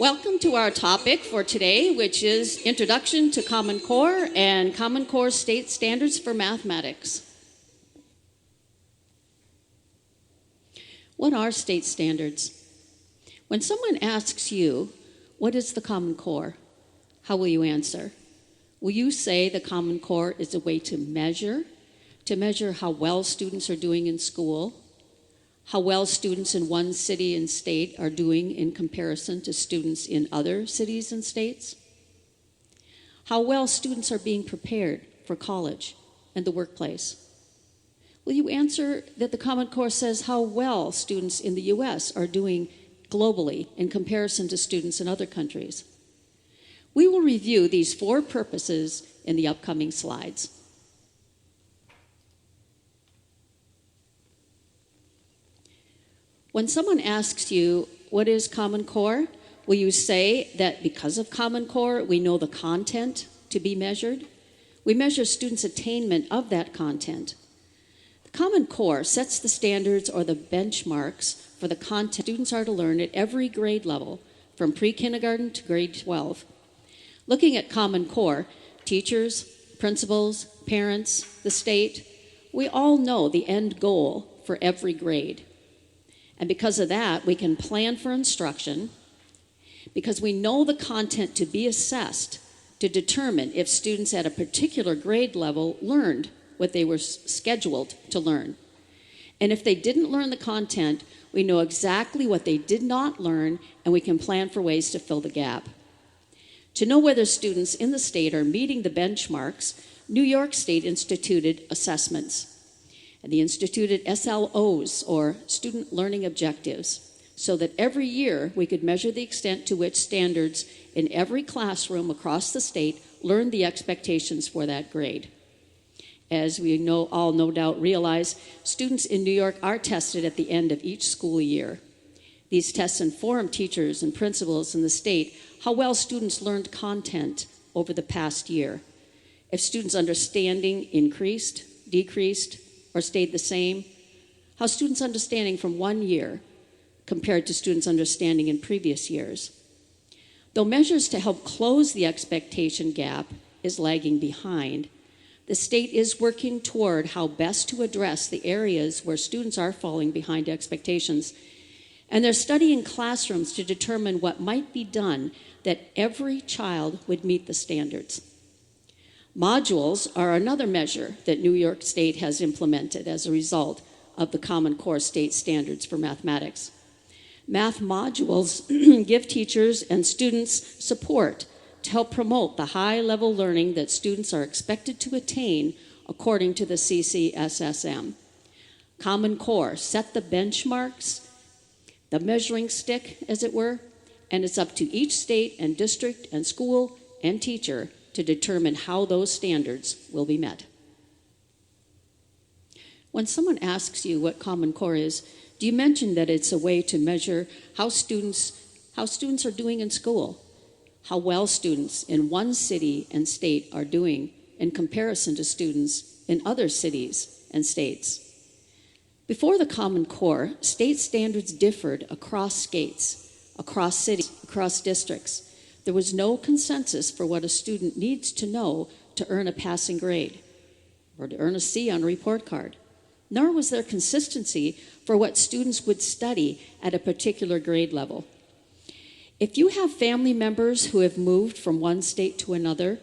Welcome to our topic for today, which is Introduction to Common Core and Common Core State Standards for Mathematics. What are state standards? When someone asks you, what is the Common Core? How will you answer? Will you say the Common Core is a way to measure how well students are doing in school, how well students in one city and state are doing in comparison to students in other cities and states, how well students are being prepared for college and the workplace? Will you answer that the Common Core says how well students in the U.S. are doing globally in comparison to students in other countries? We will review these four purposes in the upcoming slides. When someone asks you, what is Common Core? Will you say that because of Common Core, we know the content to be measured? We measure students' attainment of that content. The Common Core sets the standards or the benchmarks for the content students are to learn at every grade level, from pre-kindergarten to grade 12. Looking at Common Core, teachers, principals, parents, the state, we all know the end goal for every grade. And because of that, we can plan for instruction, because we know the content to be assessed to determine if students at a particular grade level learned what they were scheduled to learn. And if they didn't learn the content, we know exactly what they did not learn, and we can plan for ways to fill the gap. To know whether students in the state are meeting the benchmarks, New York State instituted assessments. And they instituted SLOs, or Student Learning Objectives, so that every year we could measure the extent to which standards in every classroom across the state learned the expectations for that grade. As we all no doubt realize, students in New York are tested at the end of each school year. These tests inform teachers and principals in the state how well students learned content over the past year. If students' understanding increased, decreased, or stayed the same, how students' understanding from one year compared to students' understanding in previous years. Though measures to help close the expectation gap is lagging behind, the state is working toward how best to address the areas where students are falling behind expectations, and they're studying classrooms to determine what might be done that every child would meet the standards. Modules are another measure that New York State has implemented as a result of the Common Core State Standards for Mathematics. Math modules give teachers and students support to help promote the high-level learning that students are expected to attain according to the CCSSM. Common Core set the benchmarks, the measuring stick, as it were, and it's up to each state and district and school and teacher to determine how those standards will be met. When someone asks you what Common Core is, do you mention that it's a way to measure how students are doing in school, how well students in one city and state are doing in comparison to students in other cities and states? Before the Common Core, state standards differed across states, across cities, across districts. There was no consensus for what a student needs to know to earn a passing grade or to earn a C on a report card. Nor was there consistency for what students would study at a particular grade level. If you have family members who have moved from one state to another,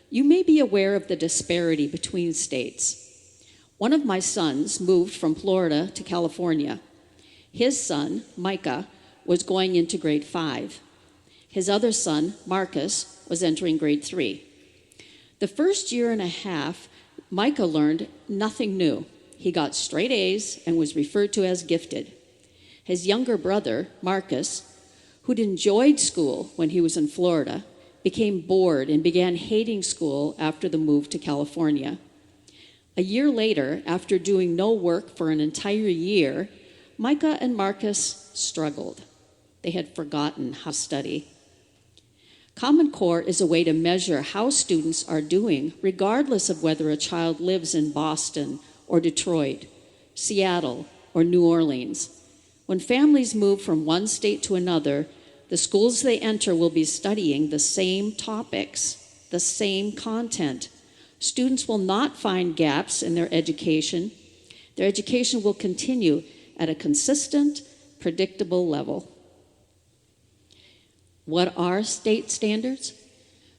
you may be aware of the disparity between states. One of my sons moved from Florida to California. His son, Micah, was going into grade 5. His other son, Marcus, was entering grade 3. The first year and a half, Micah learned nothing new. He got straight A's and was referred to as gifted. His younger brother, Marcus, who'd enjoyed school when he was in Florida, became bored and began hating school after the move to California. A year later, after doing no work for an entire year, Micah and Marcus struggled. They had forgotten how to study. Common Core is a way to measure how students are doing, regardless of whether a child lives in Boston or Detroit, Seattle, or New Orleans. When families move from one state to another, The schools they enter will be studying the same topics, the same content. Students will not find gaps in their education. Their education will continue at a consistent, predictable level. What are state standards?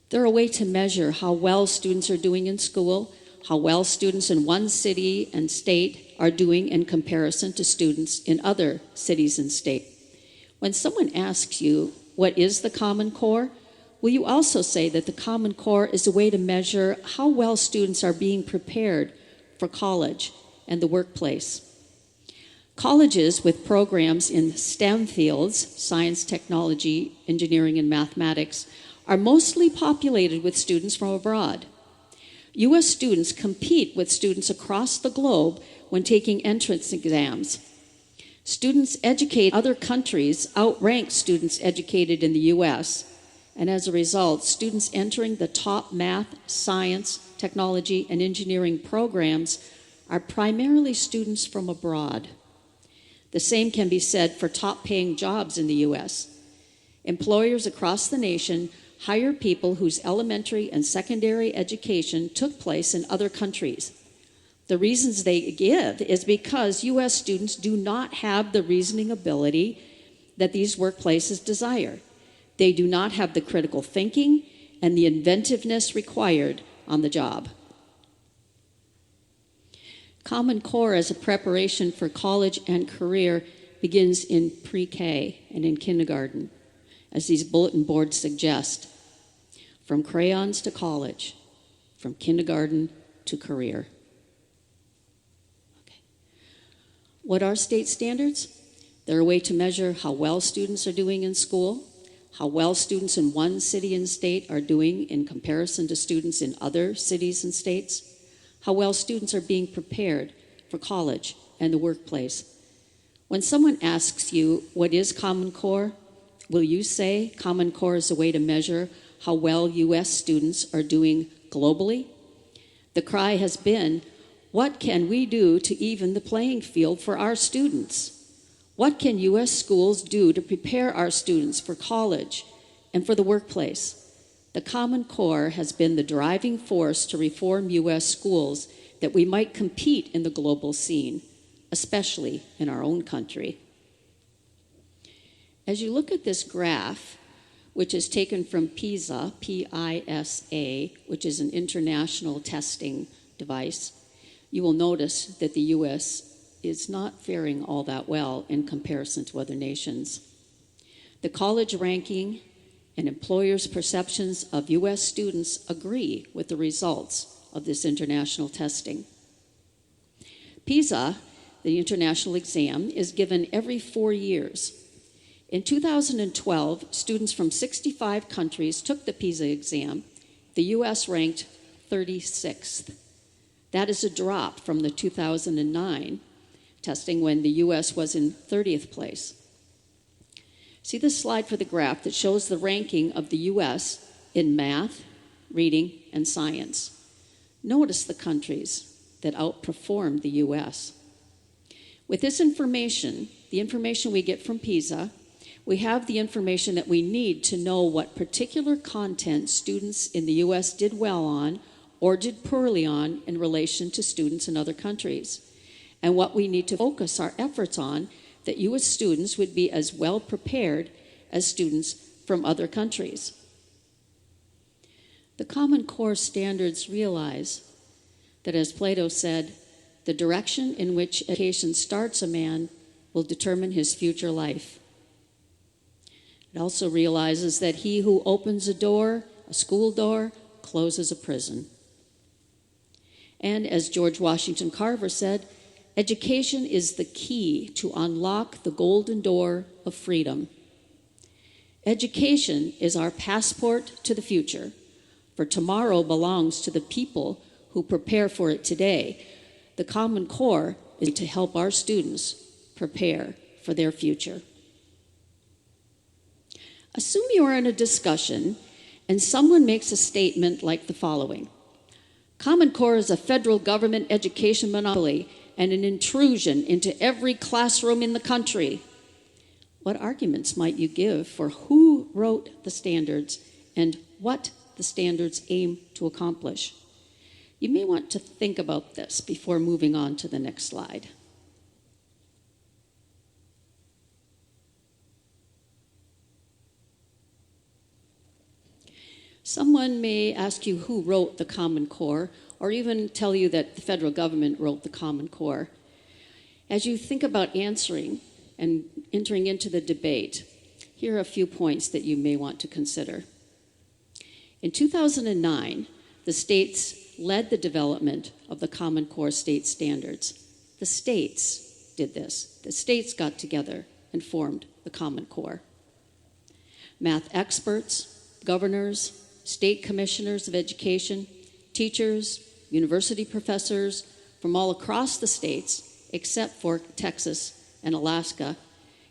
They're a way to measure how well students are doing in school, how well students in one city and state are doing in comparison to students in other cities and states. When someone asks you, what is the Common Core? Will you also say that the Common Core is a way to measure how well students are being prepared for college and the workplace? Colleges with programs in STEM fields, science, technology, engineering, and mathematics, are mostly populated with students from abroad. U.S. students compete with students across the globe when taking entrance exams. Students educated in other countries outrank students educated in the U.S., and as a result, students entering the top math, science, technology, and engineering programs are primarily students from abroad. The same can be said for top-paying jobs in the U.S. Employers across the nation hire people whose elementary and secondary education took place in other countries. The reasons they give is because U.S. students do not have the reasoning ability that these workplaces desire. They do not have the critical thinking and the inventiveness required on the job. Common Core as a preparation for college and career begins in pre-K and in kindergarten, as these bulletin boards suggest. From crayons to college, from kindergarten to career. Okay. What are state standards? They're a way to measure how well students are doing in school, how well students in one city and state are doing in comparison to students in other cities and states, how well students are being prepared for college and the workplace. When someone asks you, what is Common Core? Will you say Common Core is a way to measure how well U.S. students are doing globally? The cry has been, what can we do to even the playing field for our students? What can U.S. schools do to prepare our students for college and for the workplace? The Common Core has been the driving force to reform U.S. schools that we might compete in the global scene, especially in our own country. As you look at this graph, which is taken from PISA, P-I-S-A, which is an international testing device, you will notice that the U.S. is not faring all that well in comparison to other nations. The college ranking and employers' perceptions of U.S. students agree with the results of this international testing. PISA, the international exam, is given every 4 years. In 2012, students from 65 countries took the PISA exam. The U.S. ranked 36th. That is a drop from the 2009 testing when the U.S. was in 30th place. See this slide for the graph that shows the ranking of the U.S. in math, reading, and science. Notice the countries that outperformed the U.S. With this information, the information we get from PISA, we have the information that we need to know what particular content students in the U.S. did well on or did poorly on in relation to students in other countries, and what we need to focus our efforts on that U.S. students would be as well prepared as students from other countries. The Common Core standards realize that, as Plato said, the direction in which education starts a man will determine his future life. It also realizes that he who opens a door, a school door, closes a prison. And as George Washington Carver said, education is the key to unlock the golden door of freedom. Education is our passport to the future, for tomorrow belongs to the people who prepare for it today. The Common Core is to help our students prepare for their future. Assume you are in a discussion and someone makes a statement like the following: Common Core is a federal government education monopoly and an intrusion into every classroom in the country. What arguments might you give for who wrote the standards and what the standards aim to accomplish? You may want to think about this before moving on to the next slide. Someone may ask you who wrote the Common Core, or even tell you that the federal government wrote the Common Core. As you think about answering and entering into the debate, here are a few points that you may want to consider. In 2009, the states led the development of the Common Core state standards. The states did this. The states got together and formed the Common Core. Math experts, governors, state commissioners of education, teachers, university professors from all across the states, except for Texas and Alaska,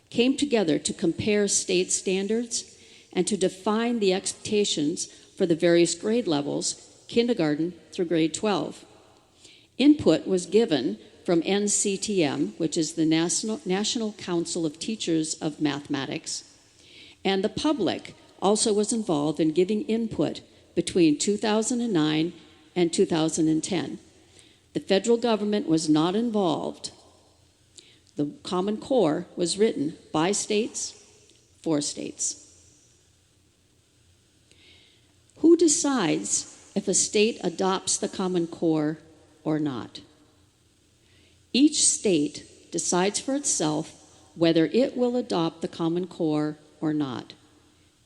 came together to compare state standards and to define the expectations for the various grade levels, kindergarten through grade 12. Input was given from NCTM, which is the National Council of Teachers of Mathematics, and the public also was involved in giving input between 2009 and 2010. The federal government was not involved. The Common Core was written by states, for states. Who decides if a state adopts the Common Core or not? Each state decides for itself whether it will adopt the Common Core or not.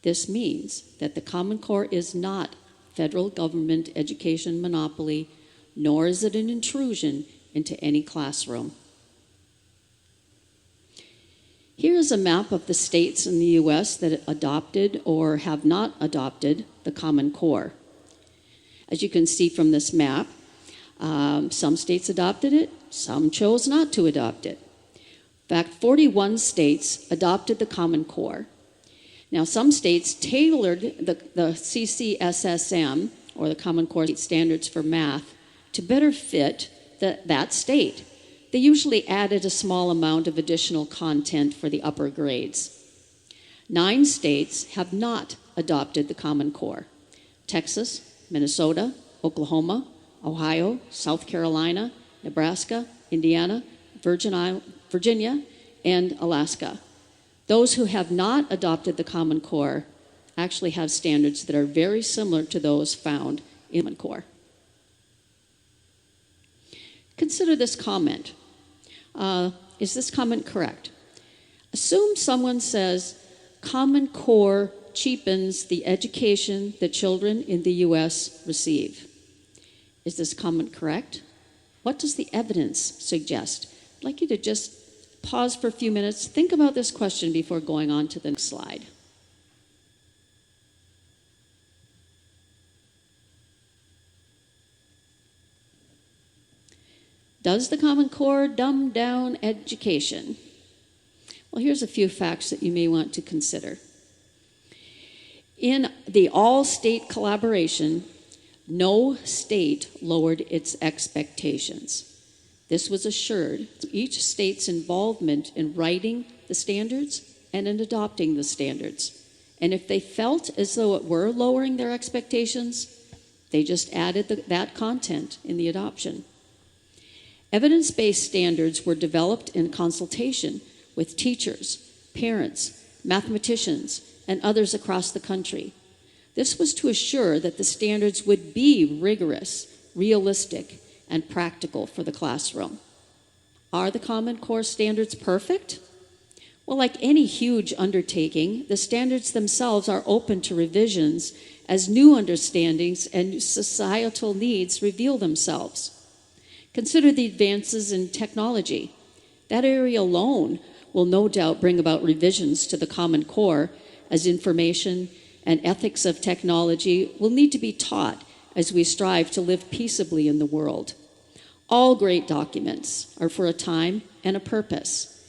This means that the Common Core is not federal government education monopoly, nor is it an intrusion into any classroom. Here is a map of the states in the U.S. that adopted or have not adopted the Common Core. As you can see from this map, some states adopted it, some chose not to adopt it. In fact, 41 states adopted the Common Core. Now, some states tailored the CCSSM, or the Common Core Standards for Math, to better fit that state. They usually added a small amount of additional content for the upper grades. 9 states have not adopted the Common Core: Texas, Minnesota, Oklahoma, Ohio, South Carolina, Nebraska, Indiana, Virginia, and Alaska. Those who have not adopted the Common Core actually have standards that are very similar to those found in the Common Core. Consider this comment. Is this comment correct? Assume someone says, Common Core cheapens the education that children in the U.S. receive. Is this comment correct? What does the evidence suggest? I'd like you to just pause for a few minutes, think about this question before going on to the next slide. Does the Common Core dumb down education? Well, here's a few facts that you may want to consider. In the all-state collaboration, no state lowered its expectations. This was assured through each state's involvement in writing the standards and in adopting the standards. And if they felt as though it were lowering their expectations, they just added that content in the adoption. Evidence-based standards were developed in consultation with teachers, parents, mathematicians, and others across the country. This was to assure that the standards would be rigorous, realistic, and practical for the classroom. Are the Common Core standards perfect? Well, like any huge undertaking, the standards themselves are open to revisions as new understandings and societal needs reveal themselves. Consider the advances in technology. That area alone will no doubt bring about revisions to the Common Core, as information and ethics of technology will need to be taught as we strive to live peaceably in the world. All great documents are for a time and a purpose.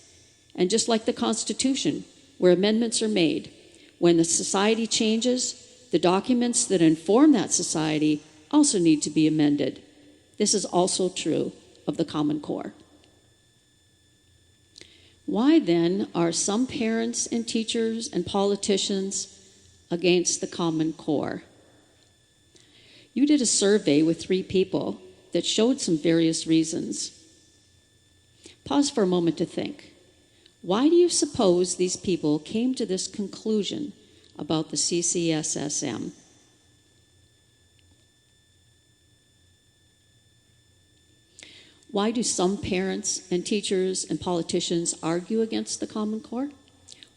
And just like the Constitution, where amendments are made, when the society changes, the documents that inform that society also need to be amended. This is also true of the Common Core. Why then are some parents and teachers and politicians against the Common Core? You did a survey with 3 people that showed some various reasons. Pause for a moment to think. Why do you suppose these people came to this conclusion about the CCSSM? Why do some parents and teachers and politicians argue against the Common Core?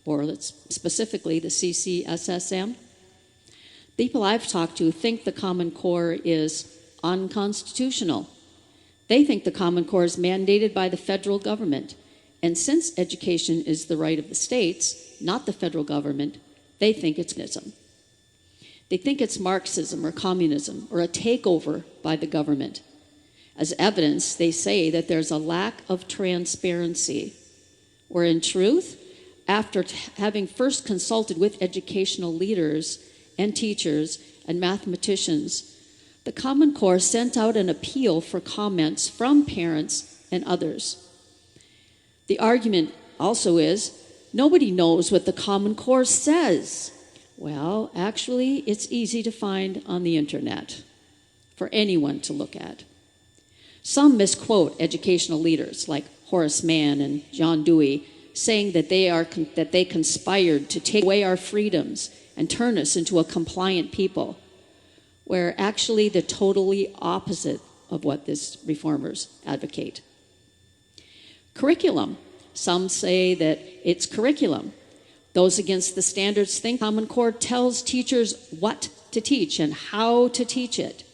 Or specifically the CCSSM? People I've talked to think the Common Core is unconstitutional. They think the Common Core is mandated by the federal government. And since education is the right of the states, not the federal government, they think it's communism. They think it's Marxism or communism or a takeover by the government. As evidence, they say that there's a lack of transparency, where in truth, after having first consulted with educational leaders and teachers and mathematicians, the Common Core sent out an appeal for comments from parents and others. The argument also is, nobody knows what the Common Core says. Well, actually, it's easy to find on the internet for anyone to look at. Some misquote educational leaders like Horace Mann and John Dewey, saying that they conspired to take away our freedoms and turn us into a compliant people, where actually the totally opposite of what these reformers advocate. Curriculum. Some say that it's curriculum. Those against the standards think Common Core tells teachers what to teach and how to teach it.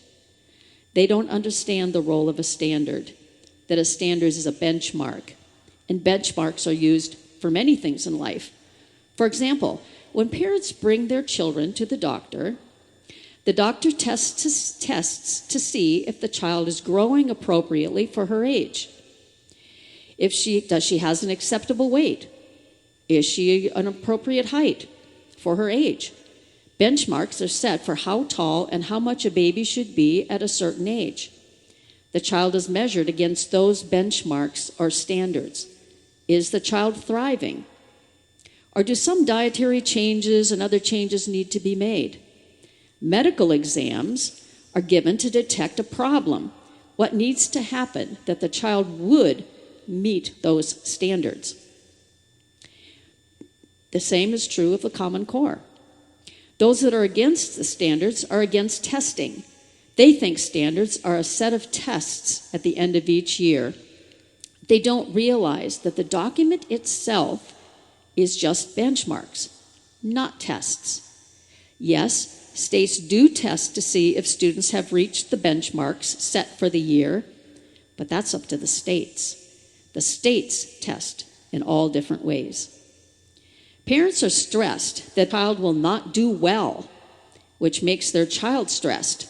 They don't understand the role of a standard, that a standard is a benchmark, and benchmarks are used for many things in life. For example, when parents bring their children to the doctor tests to see if the child is growing appropriately for her age. Does she has an acceptable weight? Is she an appropriate height for her age? Benchmarks are set for how tall and how much a baby should be at a certain age. The child is measured against those benchmarks or standards. Is the child thriving? Or do some dietary changes and other changes need to be made? Medical exams are given to detect a problem. What needs to happen that the child would meet those standards? The same is true of the Common Core. Those that are against the standards are against testing. They think standards are a set of tests at the end of each year. They don't realize that the document itself is just benchmarks, not tests. Yes, states do test to see if students have reached the benchmarks set for the year, but that's up to the states. The states test in all different ways. Parents are stressed that the child will not do well, which makes their child stressed.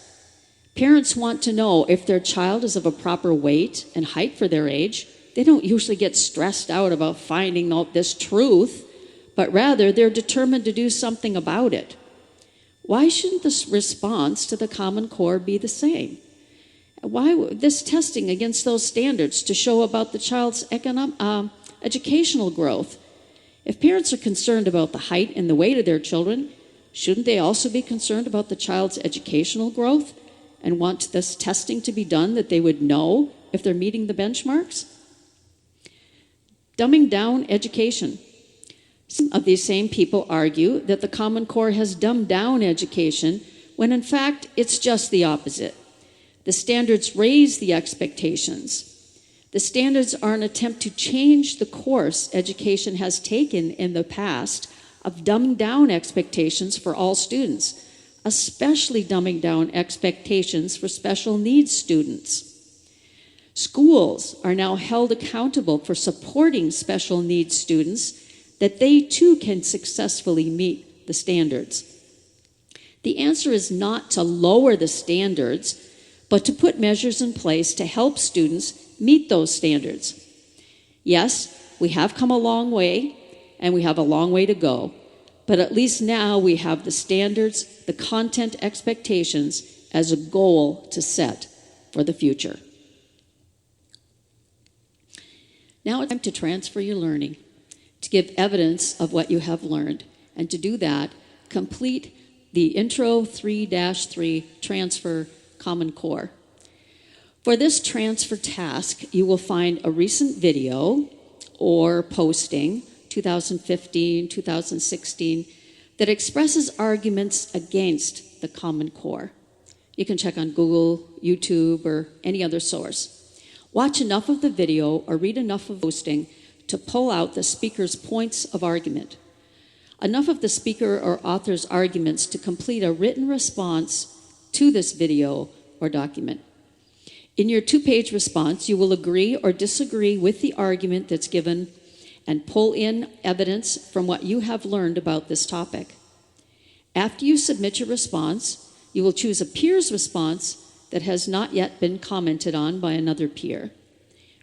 Parents want to know if their child is of a proper weight and height for their age. They don't usually get stressed out about finding out this truth, but rather they're determined to do something about it. Why shouldn't the response to the Common Core be the same? Why this testing against those standards to show about the child's educational growth? If parents are concerned about the height and the weight of their children, shouldn't they also be concerned about the child's educational growth and want this testing to be done that they would know if they're meeting the benchmarks? Dumbing down education. Some of these same people argue that the Common Core has dumbed down education when in fact it's just the opposite. The standards raise the expectations. The standards are an attempt to change the course education has taken in the past of dumbing down expectations for all students, especially dumbing down expectations for special needs students. Schools are now held accountable for supporting special needs students that they too can successfully meet the standards. The answer is not to lower the standards, but to put measures in place to help students meet those standards. Yes, we have come a long way, and we have a long way to go, but at least now we have the standards, the content expectations as a goal to set for the future. Now it's time to transfer your learning. give evidence of what you have learned. And to do that, complete the Intro3-2 Transfer Common Core. For this transfer task, you will find a recent video or posting, 2015, 2016, that expresses arguments against the Common Core. You can check on Google, YouTube, or any other source. Watch enough of the video or read enough of the posting to pull out the speaker's points of argument. Enough of the speaker or author's arguments to complete a written response to this video or document. In your 2-page response, you will agree or disagree with the argument that's given and pull in evidence from what you have learned about this topic. After you submit your response, you will choose a peer's response that has not yet been commented on by another peer.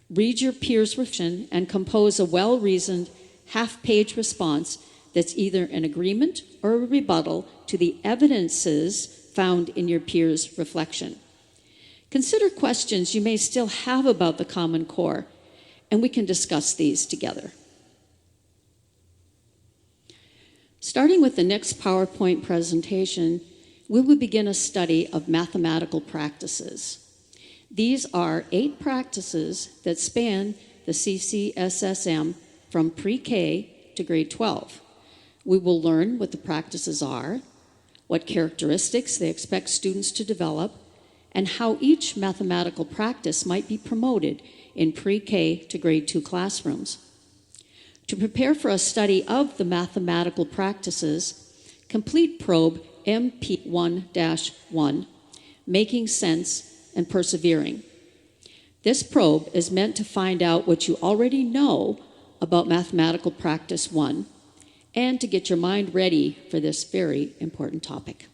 Read your peer's version and compose a well-reasoned half-page response that's either an agreement or a rebuttal to the evidences found in your peer's reflection. Consider questions you may still have about the Common Core, and we can discuss these together. Starting with the next PowerPoint presentation, we will begin a study of mathematical practices. These are 8 practices that span the CCSSM from pre-K to grade 12. We will learn what the practices are, what characteristics they expect students to develop, and how each mathematical practice might be promoted in pre-K to grade 2 classrooms. To prepare for a study of the mathematical practices, complete probe MP1-1, Making Sense and Persevering. This probe is meant to find out what you already know about mathematical practice 1 and to get your mind ready for this very important topic.